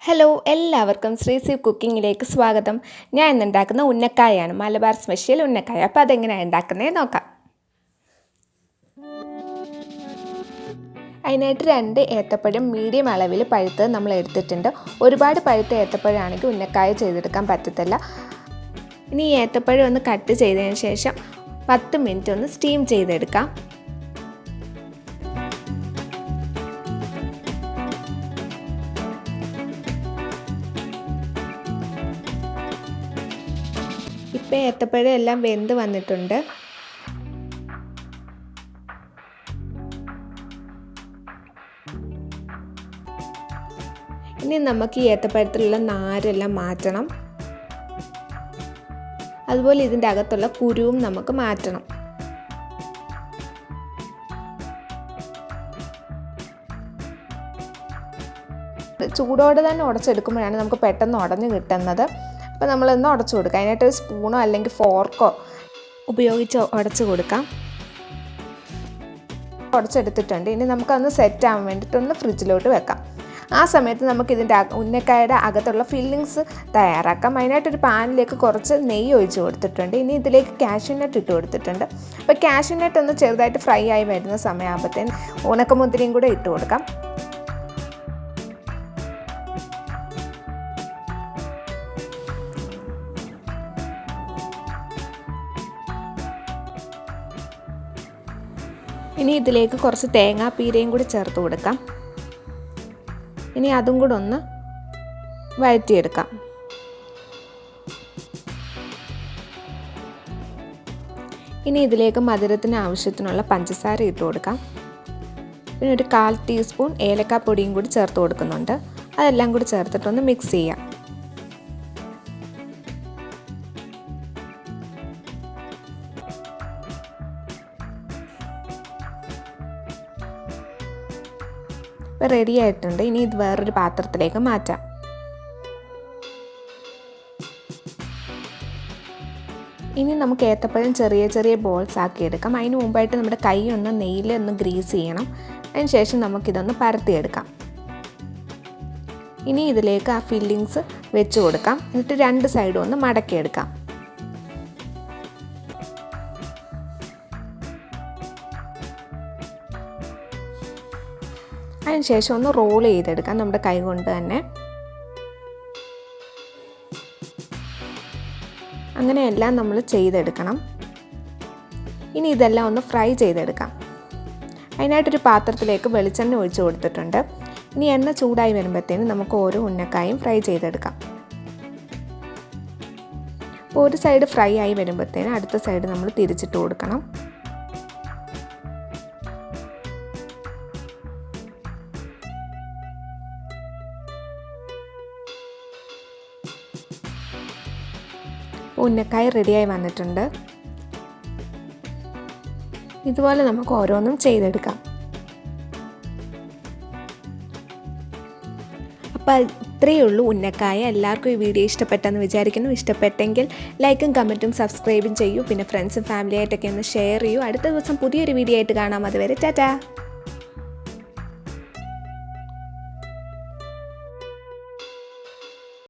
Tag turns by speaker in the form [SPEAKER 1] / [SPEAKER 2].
[SPEAKER 1] Hello എല്ലാവർക്കും ശ്രീസി കുക്കിങ്ങിലേക്ക് സ്വാഗതം. ഞാൻ ഇന്ന് ഉണ്ടാക്കുന്ന ഉന്നക്കായാണ്, മലബാർ സ്പെഷ്യൽ ഉന്നക്കായ. അപ്പോൾ അതെങ്ങനെയാണ് ഉണ്ടാക്കുന്നത് നോക്കാം. അതിനായിട്ട് 2 ഏത്തപ്പഴം മീഡിയം അളവിൽ പഴുത്തത് നമ്മൾ എടുത്തിട്ടുണ്ട്. ഒരുപാട് പഴുത്ത ഏത്തപ്പഴമാണെങ്കിൽ ഉന്നക്കായ ചെയ്തെടുക്കാൻ പറ്റത്തില്ല. ഇനി ഈ ഏത്തപ്പഴം ഒന്ന് കട്ട് ചെയ്തതിന് ശേഷം 10 മിനിറ്റ് ഒന്ന് സ്റ്റീം ചെയ്തെടുക്കാം. ഇപ്പോൾ ഏത്തപ്പഴം എല്ലാം വെന്ത് വന്നിട്ടുണ്ട്. ഇനി നമുക്ക് ഈ ഏത്തപ്പഴത്തിലുള്ള നാരെല്ലാം മാറ്റണം. അതുപോലെ ഇതിൻ്റെ അകത്തുള്ള കുരുവും നമുക്ക് മാറ്റണം. ചൂടോടെ തന്നെ ഉടച്ചെടുക്കുമ്പോഴാണ് നമുക്ക് പെട്ടെന്ന് ഉടഞ്ഞ് കിട്ടുന്നത്. അപ്പോൾ നമ്മളൊന്ന് ഉടച്ചു കൊടുക്കുക. അതിനായിട്ട് ഒരു സ്പൂണോ അല്ലെങ്കിൽ ഫോർക്കോ ഉപയോഗിച്ച് ഉടച്ചു കൊടുക്കാം. ഉടച്ചെടുത്തിട്ടുണ്ട്. ഇനി നമുക്കൊന്ന് സെറ്റ് ആവാൻ വേണ്ടിയിട്ടൊന്ന് ഫ്രിഡ്ജിലോട്ട് വെക്കാം. ആ സമയത്ത് നമുക്ക് ഇതിൻ്റെ ഉന്നക്കായുടെ അകത്തുള്ള ഫില്ലിങ്സ് തയ്യാറാക്കാം. അതിനായിട്ടൊരു പാനിലേക്ക് കുറച്ച് നെയ്യ് ഒഴിച്ച് കൊടുത്തിട്ടുണ്ട്. ഇനി ഇതിലേക്ക് കാഷ്യൂ നട്ട് ഇട്ട് കൊടുത്തിട്ടുണ്ട്. അപ്പോൾ കാഷ്യൂ നട്ട് ഒന്ന് ചെറുതായിട്ട് ഫ്രൈ ആയി വരുന്ന സമയമാകുമ്പോഴത്തേന് ഉണക്കമുന്തിരിയും കൂടെ ഇട്ട് കൊടുക്കാം. ഇനി ഇതിലേക്ക് കുറച്ച് തേങ്ങാപ്പീരയും കൂടി ചേർത്ത് കൊടുക്കാം. ഇനി അതും കൂടെ ഒന്ന് വഴറ്റിയെടുക്കാം. ഇനി ഇതിലേക്ക് മധുരത്തിന് ആവശ്യത്തിനുള്ള പഞ്ചസാര ഇട്ട് കൊടുക്കാം. പിന്നെ ഒരു 1/4 ടീസ്പൂൺ ഏലക്കാപ്പൊടിയും കൂടി ചേർത്ത് കൊടുക്കുന്നുണ്ട്. അതെല്ലാം കൂടി ചേർത്തിട്ടൊന്ന് മിക്സ് ചെയ്യാം. റെഡി ആയിട്ടുണ്ട്. ഇനി ഇത് വേറൊരു പാത്രത്തിലേക്ക് മാറ്റാം. ഇനി നമുക്ക് ഏത്തപ്പഴം ചെറിയ ചെറിയ ബോൾസ് ആക്കി എടുക്കാം. അതിന് മുമ്പായിട്ട് നമ്മുടെ കൈ ഒന്ന് നെയ്യിൽ ഒന്ന് ഗ്രീസ് ചെയ്യണം. അതിന് ശേഷം നമുക്കിതൊന്ന് പരത്തിയെടുക്കാം. ഇനി ഇതിലേക്ക് ആ ഫില്ലിങ്സ് വെച്ച് കൊടുക്കാം. എന്നിട്ട് 2 സൈഡും ഒന്ന് മടക്കിയെടുക്കാം. അതിന് ശേഷം ഒന്ന് റോൾ ചെയ്തെടുക്കാം നമ്മുടെ കൈ കൊണ്ട് തന്നെ. അങ്ങനെയെല്ലാം നമ്മൾ ചെയ്തെടുക്കണം. ഇനി ഇതെല്ലാം ഒന്ന് ഫ്രൈ ചെയ്തെടുക്കാം. അതിനായിട്ടൊരു പാത്രത്തിലേക്ക് വെളിച്ചെണ്ണ ഒഴിച്ച് കൊടുത്തിട്ടുണ്ട്. ഇനി എണ്ണ ചൂടായി വരുമ്പോഴത്തേനും നമുക്ക് ഓരോ ഉന്നക്കായും ഫ്രൈ ചെയ്തെടുക്കാം. ഒരു സൈഡ് ഫ്രൈ ആയി വരുമ്പോഴത്തേനും അടുത്ത സൈഡ് നമ്മൾ തിരിച്ചിട്ട് കൊടുക്കണം. ഉന്നക്കായ റെഡിയായി വന്നിട്ടുണ്ട്. ഇതുപോലെ നമുക്ക് ഓരോന്നും ചെയ്തെടുക്കാം. അപ്പോൾ ഇത്രയേ ഉള്ളൂ ഉന്നക്കായ. എല്ലാവർക്കും ഈ വീഡിയോ ഇഷ്ടപ്പെട്ടെന്ന് വിചാരിക്കുന്നു. ഇഷ്ടപ്പെട്ടെങ്കിൽ ലൈക്കും കമൻറ്റും സബ്സ്ക്രൈബും ചെയ്യൂ. പിന്നെ ഫ്രണ്ട്സും ഫാമിലിയായിട്ടൊക്കെ ഒന്ന് ഷെയർ ചെയ്യൂ. അടുത്ത ദിവസം പുതിയൊരു വീഡിയോ ആയിട്ട് കാണാം. അതുവരെ ടാറ്റാ.